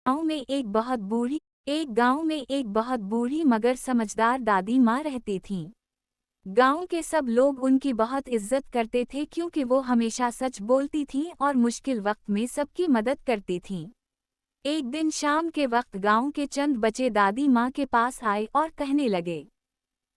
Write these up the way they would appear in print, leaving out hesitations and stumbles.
गांव में एक बहुत बूढ़ी मगर समझदार दादी माँ रहती थीं। गांव के सब लोग उनकी बहुत इज्जत करते थे क्योंकि वो हमेशा सच बोलती थीं और मुश्किल वक्त में सबकी मदद करती थीं। एक दिन शाम के वक्त गांव के चंद बच्चे दादी माँ के पास आए और कहने लगे,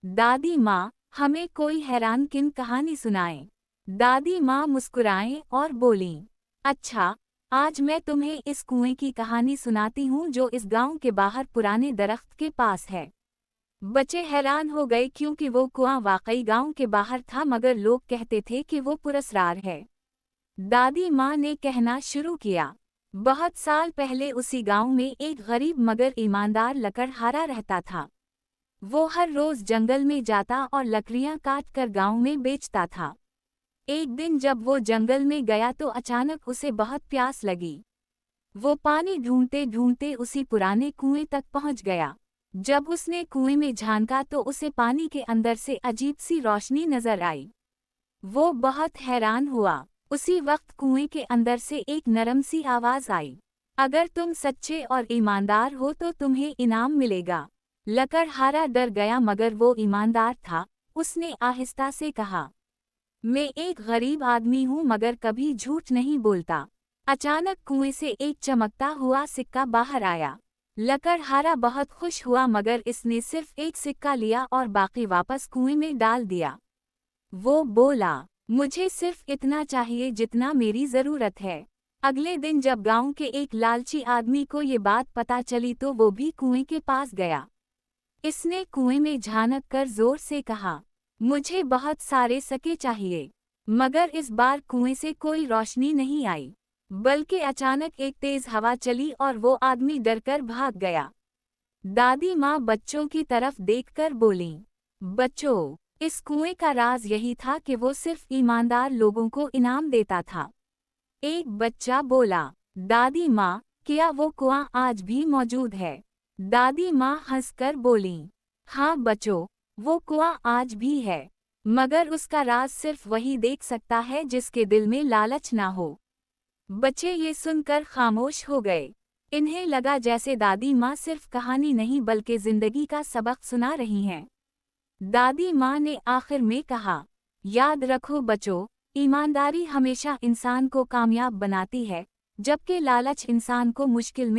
दादी माँ, हमें कोई हैरानकिन कहानी सुनाएं। दादी माँ मुस्कुराएं और बोलीं, अच्छा, आज मैं तुम्हें इस कुएं की कहानी सुनाती हूँ जो इस गांव के बाहर पुराने दरख्त के पास है। बच्चे हैरान हो गए क्योंकि वो कुआं वाकई गांव के बाहर था मगर लोग कहते थे कि वो पुरस्कार है। दादी माँ ने कहना शुरू किया, बहुत साल पहले उसी गांव में एक गरीब मगर ईमानदार लकड़हारा रहता था। वो हर रोज जंगल में जाता और लकड़ियां काट कर गांव में बेचता था। एक दिन जब वो जंगल में गया तो अचानक उसे बहुत प्यास लगी। वो पानी ढूंढते ढूंढते उसी पुराने कुएं तक पहुंच गया। जब उसने कुएं में झांका तो उसे पानी के अंदर से अजीब सी रोशनी नजर आई। वो बहुत हैरान हुआ। उसी वक्त कुएं के अंदर से एक नरम सी आवाज आई, अगर तुम सच्चे और ईमानदार हो तो तुम्हें इनाम मिलेगा। लकड़हारा डर गया मगर वो ईमानदार था। उसने आहिस्ता से कहा, मैं एक गरीब आदमी हूँ मगर कभी झूठ नहीं बोलता। अचानक कुएं से एक चमकता हुआ सिक्का बाहर आया। लकड़हारा बहुत खुश हुआ मगर इसने सिर्फ एक सिक्का लिया और बाकी वापस कुएं में डाल दिया। वो बोला, मुझे सिर्फ इतना चाहिए जितना मेरी जरूरत है। अगले दिन जब गांव के एक लालची आदमी को ये बात पता चली तो वो भी कुएं के पास गया। इसने कुएं में झांक कर जोर से कहा, मुझे बहुत सारे सिक्के चाहिए। मगर इस बार कुएं से कोई रोशनी नहीं आई, बल्कि अचानक एक तेज हवा चली और वो आदमी डरकर भाग गया। दादी माँ बच्चों की तरफ देखकर बोलीं, बच्चों, इस कुएं का राज यही था कि वो सिर्फ ईमानदार लोगों को इनाम देता था। एक बच्चा बोला, दादी माँ, क्या वो कुआं आज भी मौजूद है? दादी माँ हंसकर बोलीं, हाँ बच्चों, वो कुआं आज भी है, मगर उसका राज सिर्फ वही देख सकता है जिसके दिल में लालच ना हो। बच्चे ये सुनकर खामोश हो गए। इन्हें लगा जैसे दादी माँ सिर्फ कहानी नहीं बल्कि जिंदगी का सबक सुना रही हैं। दादी माँ ने आखिर में कहा, याद रखो बच्चों, ईमानदारी हमेशा इंसान को कामयाब बनाती है, जबकि लालच इंसान को मुश्किल में